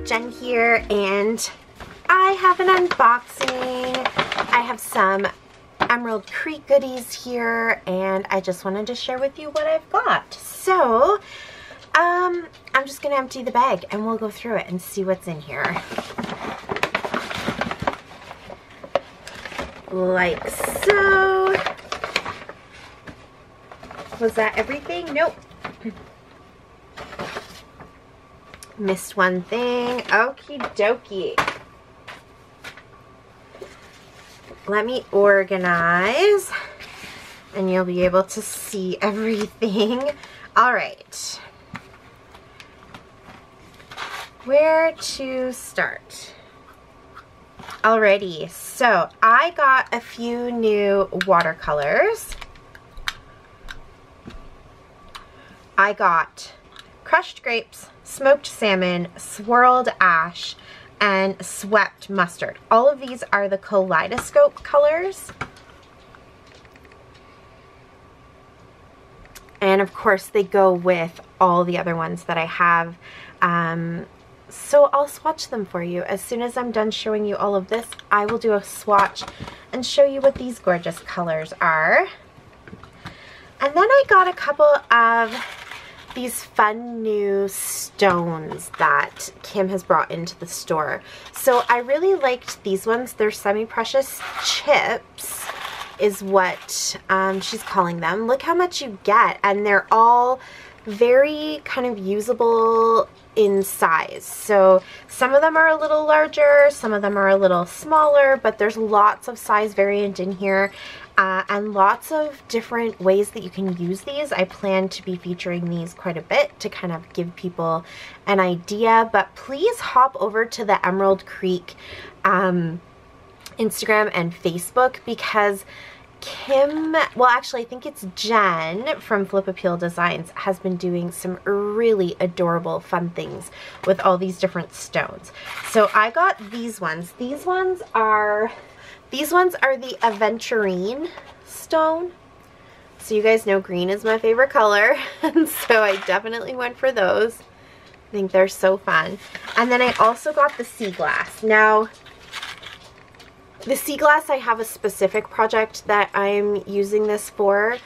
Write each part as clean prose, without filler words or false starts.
Jen here, and I have an unboxing. I have some Emerald Creek goodies here, and I just wanted to share with you what I've got. So, I'm just gonna empty the bag and we'll go through it and see what's in here. Like so. Was that everything? Nope. Missed one thing. Okie dokie. Let me organize and you'll be able to see everything. All right. Where to start? Alrighty, so I got a few new watercolors. I got crushed grapes, smoked salmon, swirled ash, and swept mustard. All of these are the kaleidoscope colors. And of course they go with all the other ones that I have. So I'll swatch them for you. As soon as I'm done showing you all of this, I will do a swatch and show you what these gorgeous colors are. And then I got a couple of these fun new stones that Kim has brought into the store. So I really liked these ones. They're semi-precious chips is what she's calling them. Look how much you get, and they're all very kind of usable in size. So some of them are a little larger, some of them are a little smaller, but there's lots of size variant in here. And lots of different ways that you can use these. I plan to be featuring these quite a bit to kind of give people an idea, but please hop over to the Emerald Creek Instagram and Facebook, because Kim, well actually I think it's Jen from Flip Appeal Designs, has been doing some really adorable fun things with all these different stones. So I got these ones. These ones are the aventurine stone. So you guys know green is my favorite color, and so I definitely went for those. I think they're so fun. And then I also got the sea glass. Now, the sea glass, I have a specific project that I'm using this for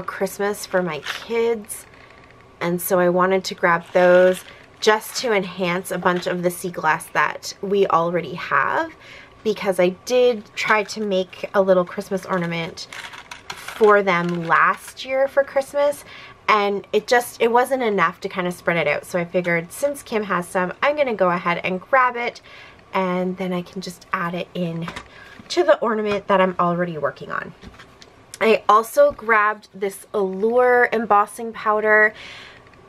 Christmas for my kids. And so I wanted to grab those just to enhance a bunch of the sea glass that we already have, because I did try to make a little Christmas ornament for them last year for Christmas, and it wasn't enough to kind of spread it out. So I figured since Kim has some, I'm gonna go ahead and grab it, and then I can just add it in to the ornament that I'm already working on. I also grabbed this Allure embossing powder.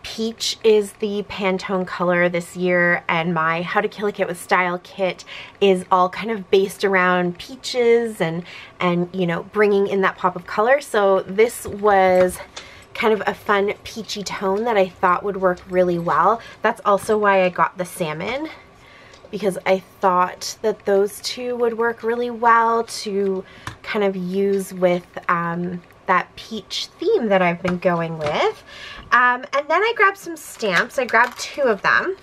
Peach is the Pantone color this year, and my How to Kill a Kit with Style kit is all kind of based around peaches and you know, bringing in that pop of color. So this was kind of a fun peachy tone that I thought would work really well. That's also why I got the salmon, because I thought that those two would work really well to kind of use with that peach theme that I've been going with. And then I grabbed some stamps. I grabbed two of them.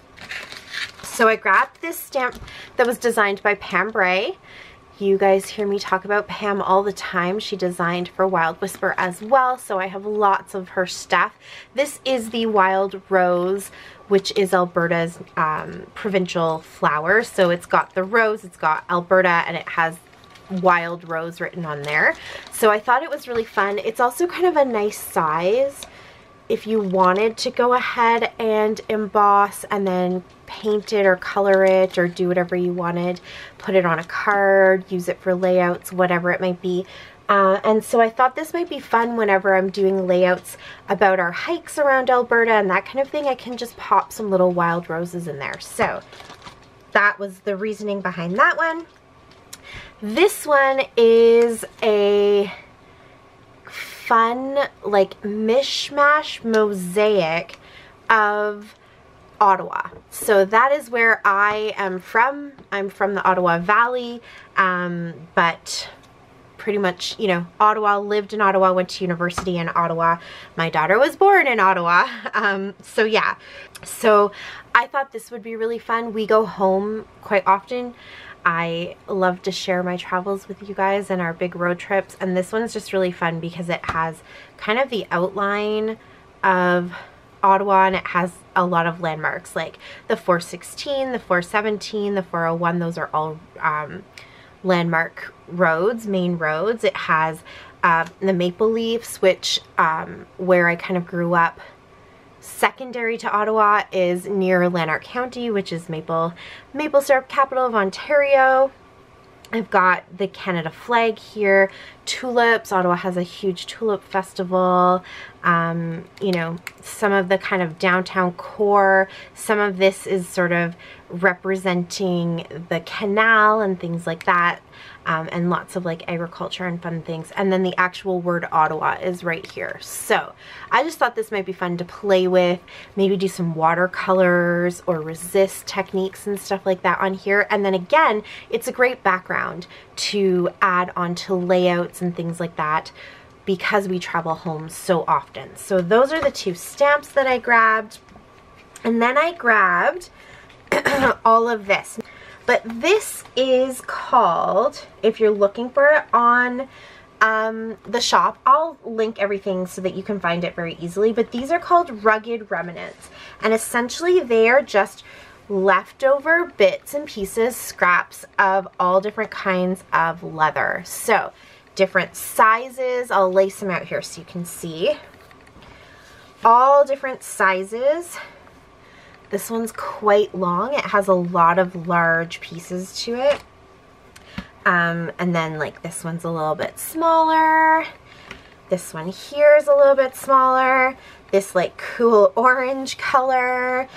So I grabbed this stamp that was designed by Pam Bray. You guys hear me talk about Pam all the time. She designed for Wild Whisper as well, so I have lots of her stuff. This is the Wild Rose, which is Alberta's provincial flower. So it's got the rose, it's got Alberta, and it has Wild Rose written on there. So I thought it was really fun. It's also kind of a nice size if you wanted to go ahead and emboss and then paint it or color it or do whatever you wanted, put it on a card, use it for layouts, whatever it might be. And so I thought this might be fun whenever I'm doing layouts about our hikes around Alberta and that kind of thing. I can just pop some little wild roses in there. So that was the reasoning behind that one. This one is a fun, like, mishmash mosaic of Ottawa. So that is where I am from. I'm from the Ottawa Valley, but pretty much, you know, Ottawa, lived in Ottawa, went to university in Ottawa. My daughter was born in Ottawa. So yeah, so I thought this would be really fun. We go home quite often. I love to share my travels with you guys and our big road trips, and this one's just really fun because it has kind of the outline of Ottawa, and it has a lot of landmarks like the 416, the 417, the 401. Those are all landmark roads, main roads. It has the Maple Leafs, which where I kind of grew up. Secondary to Ottawa is near Lanark County, which is maple syrup capital of Ontario. I've got the Canada flag here, tulips. Ottawa has a huge tulip festival. You know, some of the kind of downtown core. Some of this is sort of representing the canal and things like that. And lots of like agriculture and fun things. And then the actual word Ottawa is right here. So I just thought this might be fun to play with, maybe do some watercolors or resist techniques and stuff like that on here. And then again, it's a great background to add onto layouts and things like that because we travel home so often. So those are the two stamps that I grabbed. And then I grabbed all of this. But this is called, if you're looking for it on the shop, I'll link everything so that you can find it very easily, but these are called Rugged Remnants, and essentially they are just leftover bits and pieces, scraps of all different kinds of leather. So different sizes, I'll lace them out here so you can see. All different sizes. This one's quite long. It has a lot of large pieces to it. And then like this one's a little bit smaller. This one here is a little bit smaller. This like cool orange color.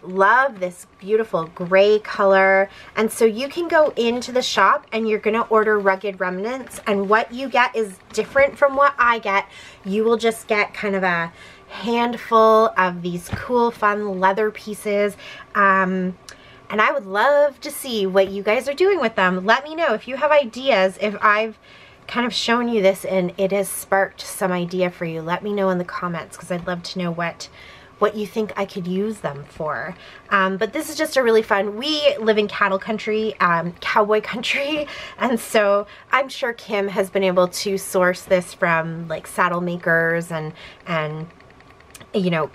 Love this beautiful gray color. And so you can go into the shop and you're gonna order Rugged Remnants, and what you get is different from what I get. You will just get kind of a handful of these cool fun leather pieces, and I would love to see what you guys are doing with them. Let me know if you have ideas, if I've kind of shown you this and it has sparked some idea for you. Let me know in the comments because I'd love to know what you think I could use them for. But this is just a really fun, we live in cattle country, cowboy country, and so I'm sure Kim has been able to source this from like saddle makers and you know,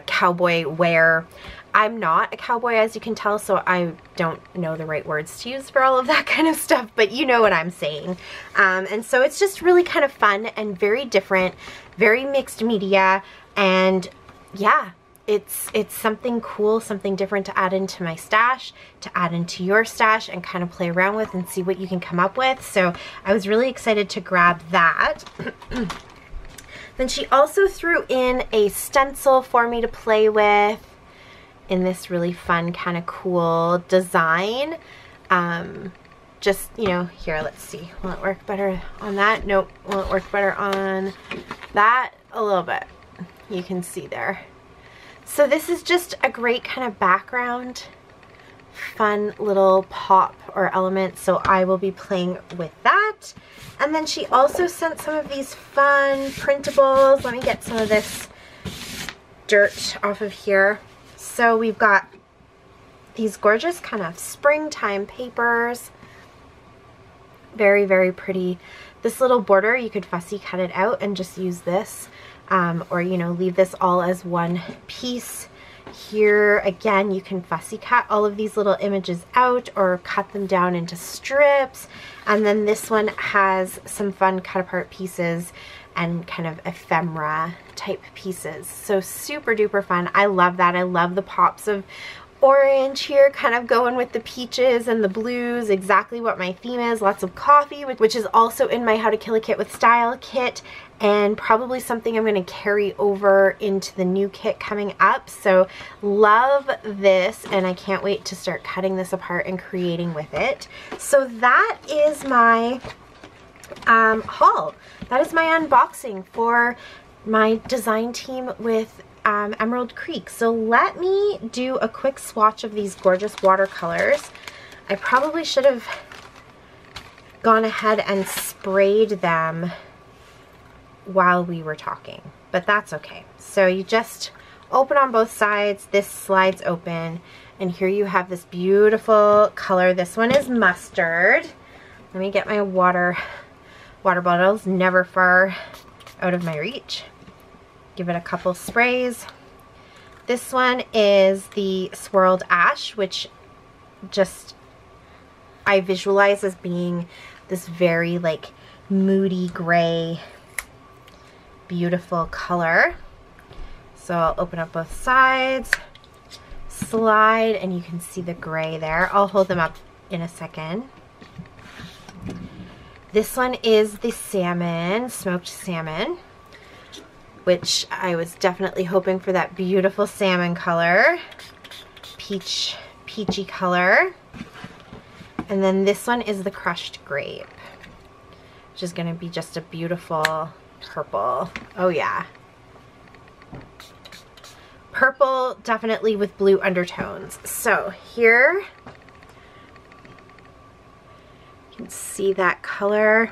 cowboy wear. I'm not a cowboy, as you can tell, so I don't know the right words to use for all of that kind of stuff, but you know what I'm saying. And so it's just really kind of fun and very different, very mixed media, and yeah, it's something cool, something different to add into my stash, to add into your stash and kind of play around with and see what you can come up with. So I was really excited to grab that. Then she also threw in a stencil for me to play with in this really fun kind of cool design. Just, you know, here, let's see. Will it work better on that? Nope. Will it work better on that? A little bit. You can see there. So this is just a great kind of background, fun little pop or element. So I will be playing with that. And then she also sent some of these fun printables. Let me get some of this dirt off of here. So we've got these gorgeous kind of springtime papers. Very, very pretty. This little border, you could fussy cut it out and just use this. Or, you know, leave this all as one piece. Here, again, you can fussy cut all of these little images out or cut them down into strips. And then this one has some fun cut apart pieces and kind of ephemera type pieces. So super duper fun. I love that. I love the pops of orange here, kind of going with the peaches and the blues, exactly what my theme is. Lots of coffee, which is also in my How to Kill a Kit with Style kit, and probably something I'm going to carry over into the new kit coming up. So love this, and I can't wait to start cutting this apart and creating with it. So that is my haul. That is my unboxing for my design team with Emerald Creek. So let me do a quick swatch of these gorgeous watercolors. I probably should have gone ahead and sprayed them while we were talking, but that's okay. So you just open on both sides, this slides open, and here you have this beautiful color. This one is mustard. Let me get my water bottles, never far out of my reach. Give it a couple sprays. This one is the Swirled Ash, which just I visualize as being this very like moody gray, beautiful color. So I'll open up both sides, slide, and you can see the gray there. I'll hold them up in a second. This one is the salmon, smoked salmon, which I was definitely hoping for that beautiful salmon color, peachy color. And then this one is the crushed grape, which is going to be just a beautiful purple. Oh yeah. Purple, definitely with blue undertones. So here, you can see that color,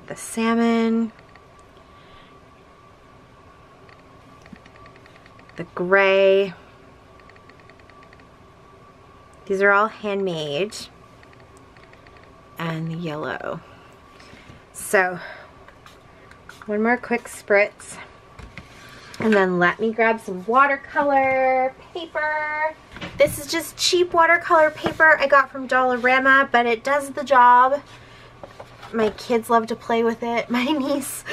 the salmon, the gray. These are all handmade, and the yellow. So one more quick spritz, and then let me grab some watercolor paper. This is just cheap watercolor paper I got from Dollarama, but it does the job. My kids love to play with it. My niece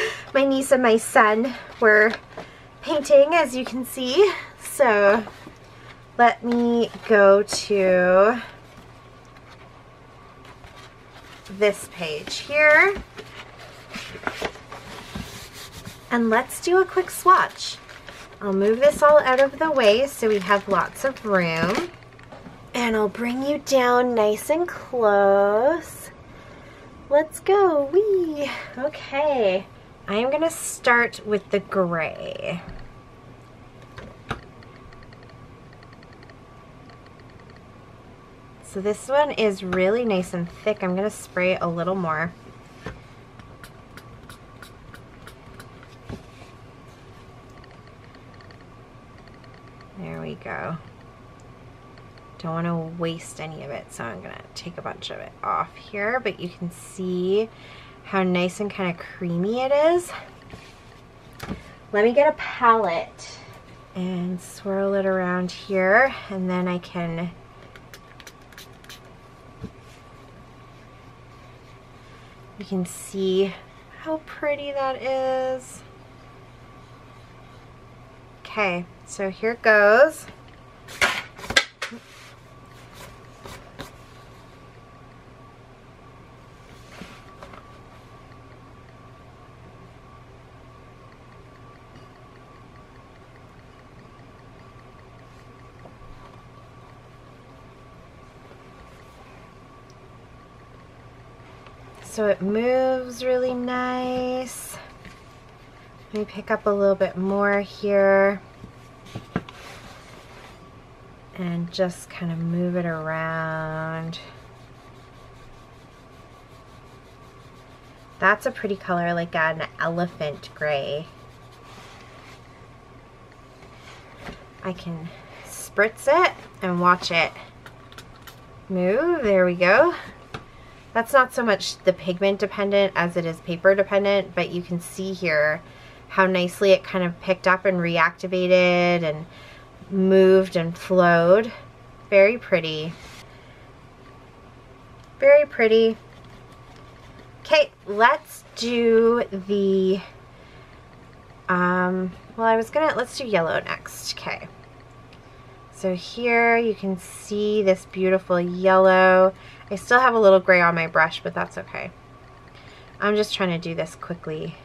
and my son were painting, as you can see. So let me go to this page here, and let's do a quick swatch. I'll move this all out of the way so we have lots of room, and I'll bring you down nice and close. Let's go. Wee. Okay, I am gonna start with the gray. So this one is really nice and thick. I'm gonna spray it a little more. There we go. Don't want to waste any of it, so I'm gonna take a bunch of it off here, but you can see how nice and kind of creamy it is. Let me get a palette and swirl it around here, and then I can you can see how pretty that is. Okay, so here goes. So it moves really nice. Let me pick up a little bit more here and just kind of move it around. That's a pretty color, like an elephant gray. I can spritz it and watch it move. There we go. That's not so much the pigment dependent as it is paper dependent, but you can see here how nicely it kind of picked up and reactivated and moved and flowed. Very pretty. Very pretty. Okay, let's do the, let's do yellow next. Okay. So here you can see this beautiful yellow. I still have a little gray on my brush, but that's okay. I'm just trying to do this quickly.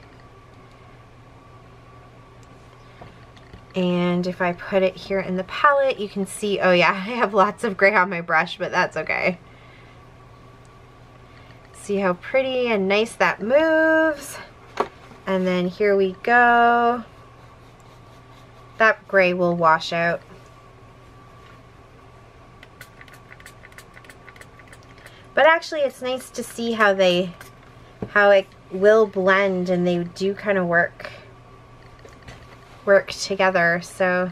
And if I put it here in the palette, you can see, oh yeah, I have lots of gray on my brush, but that's okay. See how pretty and nice that moves. And then here we go. That gray will wash out. But actually it's nice to see how it will blend, and they do kind of work together. So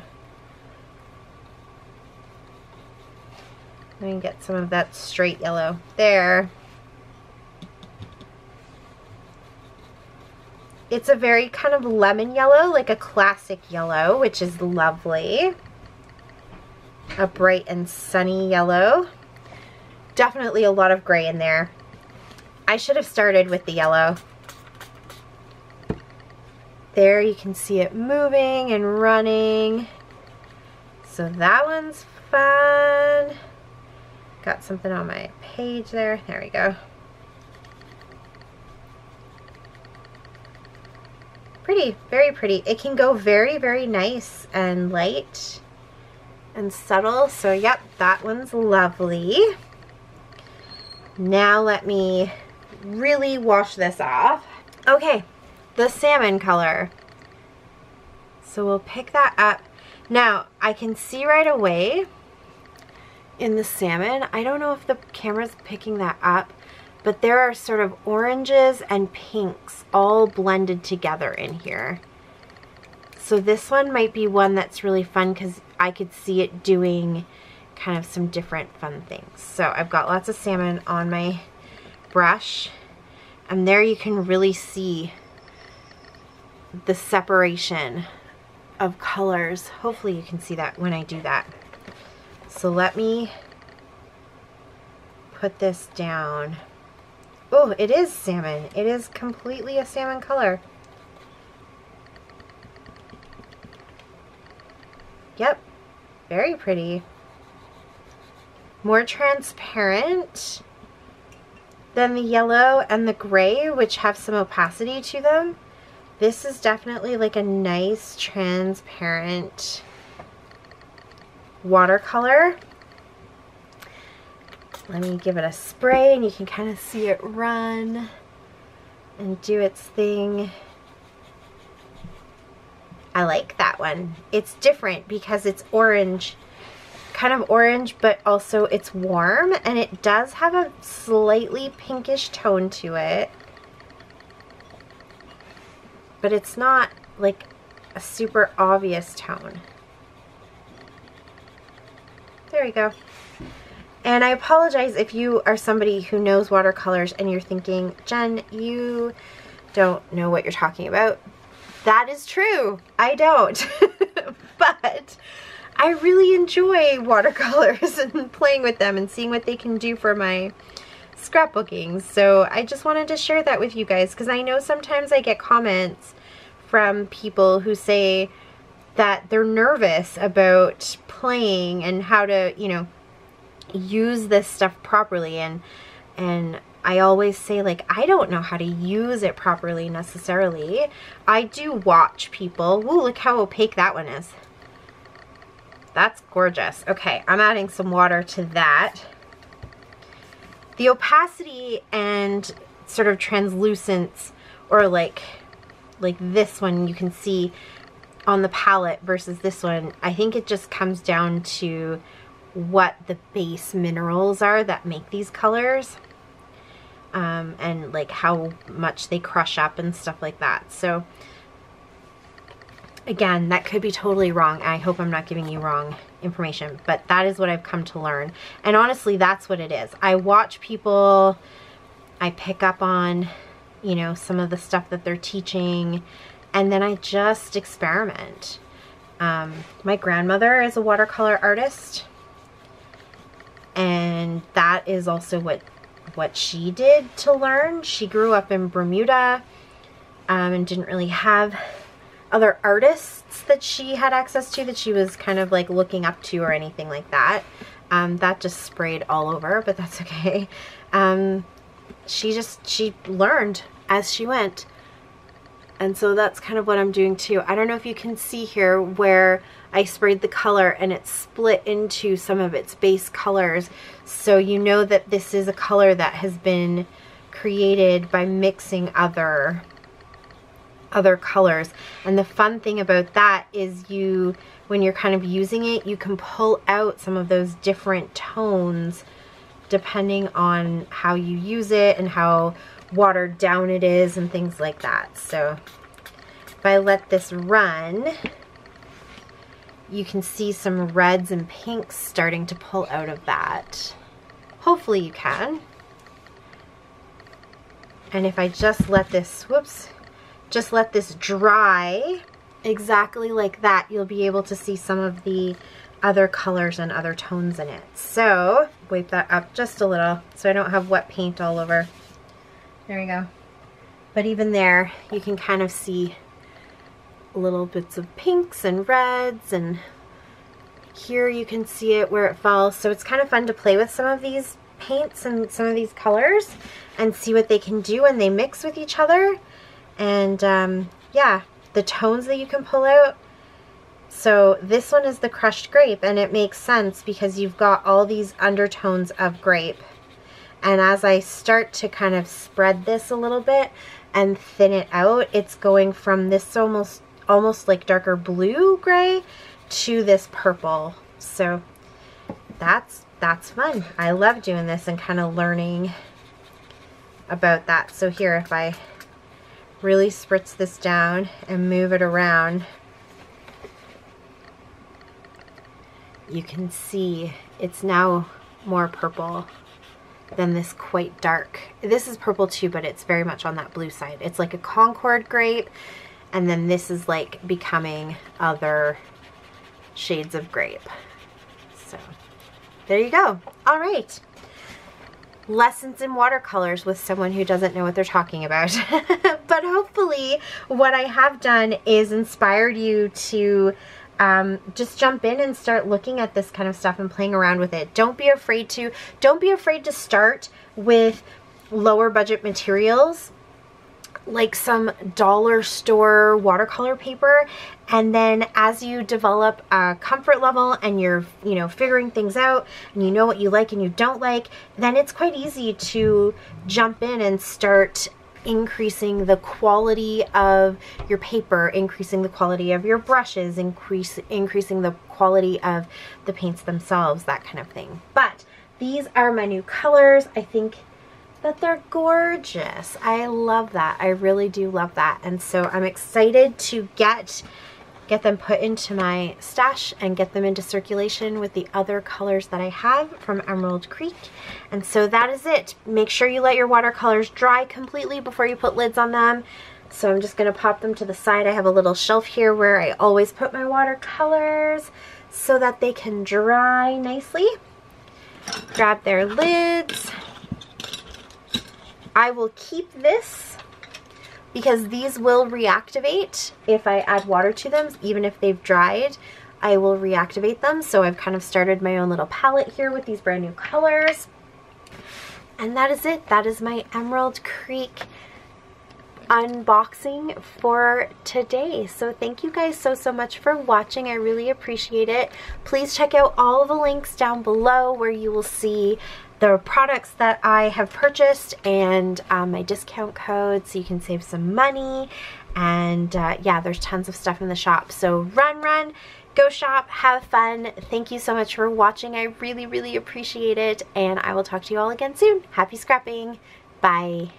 let me get some of that straight yellow there. It's a very kind of lemon yellow, like a classic yellow, which is lovely. A bright and sunny yellow. Definitely a lot of gray in there. I should have started with the yellow. There you can see it moving and running. So that one's fun. Got something on my page there. There we go. Pretty, very pretty. It can go very, very nice and light and subtle. So yep, that one's lovely. Now let me really wash this off. Okay, the salmon color. So we'll pick that up. Now, I can see right away in the salmon, I don't know if the camera's picking that up, but there are sort of oranges and pinks all blended together in here. So this one might be one that's really fun because I could see it doing kind of some different fun things. So I've got lots of salmon on my brush, and there you can really see the separation of colors. Hopefully you can see that when I do that. So let me put this down. Oh, it is salmon. It is completely a salmon color. Yep, very pretty. More transparent than the yellow and the gray, which have some opacity to them. This is definitely like a nice transparent watercolor. Let me give it a spray and you can kind of see it run and do its thing. I like that one. It's different because it's orange, kind of orange, but also it's warm, and it does have a slightly pinkish tone to it. But it's not like a super obvious tone. There we go. And I apologize if you are somebody who knows watercolors and you're thinking, Jen, you don't know what you're talking about. That is true. I don't. But I really enjoy watercolors and playing with them and seeing what they can do for my scrapbooking. So I just wanted to share that with you guys, because I know sometimes I get comments from people who say that they're nervous about playing and how to, you know, use this stuff properly, and I always say, like, I don't know how to use it properly necessarily. I do watch people. Ooh, look how opaque that one is. That's gorgeous. Okay, I'm adding some water to that. The opacity and sort of translucence, or like this one you can see on the palette versus this one, I think it just comes down to what the base minerals are that make these colors, and like how much they crush up and stuff like that. So again, that could be totally wrong. I hope I'm not giving you wrong information, but that is what I've come to learn. And honestly, that's what it is. I watch people, I pick up on, you know, some of the stuff that they're teaching, and then I just experiment. My grandmother is a watercolor artist, and that is also what she did to learn. She grew up in Bermuda, and didn't really have other artists that she had access to, that she was kind of like looking up to or anything like that. That just sprayed all over, but that's okay. She learned as she went. And so that's kind of what I'm doing too. I don't know if you can see here where I sprayed the color and it split into some of its base colors. So you know that this is a color that has been created by mixing other colors. And the fun thing about that is when you're kind of using it, you can pull out some of those different tones depending on how you use it and how watered down it is and things like that. So if I let this run, you can see some reds and pinks starting to pull out of that. Hopefully you can. And if I just let this, whoops, just let this dry exactly like that, you'll be able to see some of the other colors and other tones in it. So wipe that up just a little so I don't have wet paint all over. There we go. But even there, you can kind of see little bits of pinks and reds, and here you can see it where it falls. So it's kind of fun to play with some of these paints and some of these colors and see what they can do when they mix with each other. And yeah, the tones that you can pull out. So this one is the crushed grape, and it makes sense because you've got all these undertones of grape. And as I start to kind of spread this a little bit and thin it out, it's going from this almost like darker blue gray to this purple. So that's fun. I love doing this and kind of learning about that. So here, if I really spritz this down and move it around, you can see it's now more purple than this quite dark. This is purple too, but it's very much on that blue side. It's like a Concord grape, and then this is like becoming other shades of grape. So there you go. All right. Lessons in watercolors with someone who doesn't know what they're talking about. But hopefully what I have done is inspired you to just jump in and start looking at this kind of stuff and playing around with it. Don't be afraid to start with lower budget materials like some dollar store watercolor paper, and then as you develop a comfort level and you're figuring things out and you know what you like and you don't like, then it's quite easy to jump in and start increasing the quality of your paper, increasing the quality of your brushes, increasing the quality of the paints themselves, that kind of thing. But these are my new colors. I think that they're gorgeous. I love that. I really do love that. And so I'm excited to get them put into my stash and get them into circulation with the other colors that I have from Emerald Creek. And so that is it. Make sure you let your watercolors dry completely before you put lids on them. So I'm just gonna pop them to the side. I have a little shelf here where I always put my watercolors so that they can dry nicely. Grab their lids. I will keep this because these will reactivate if I add water to them. Even if they've dried, I will reactivate them. So I've kind of started my own little palette here with these brand new colors. And that is it. That is my Emerald Creek unboxing for today. So thank you guys so much for watching. I really appreciate it. Please check out all the links down below where you will see the products that I have purchased and my discount code so you can save some money. And yeah, there's tons of stuff in the shop. So run, go shop, have fun. Thank you so much for watching. I really appreciate it. And I will talk to you all again soon. Happy scrapping. Bye.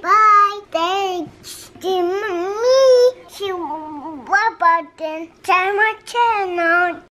Bye. Thanks to me. To my channel.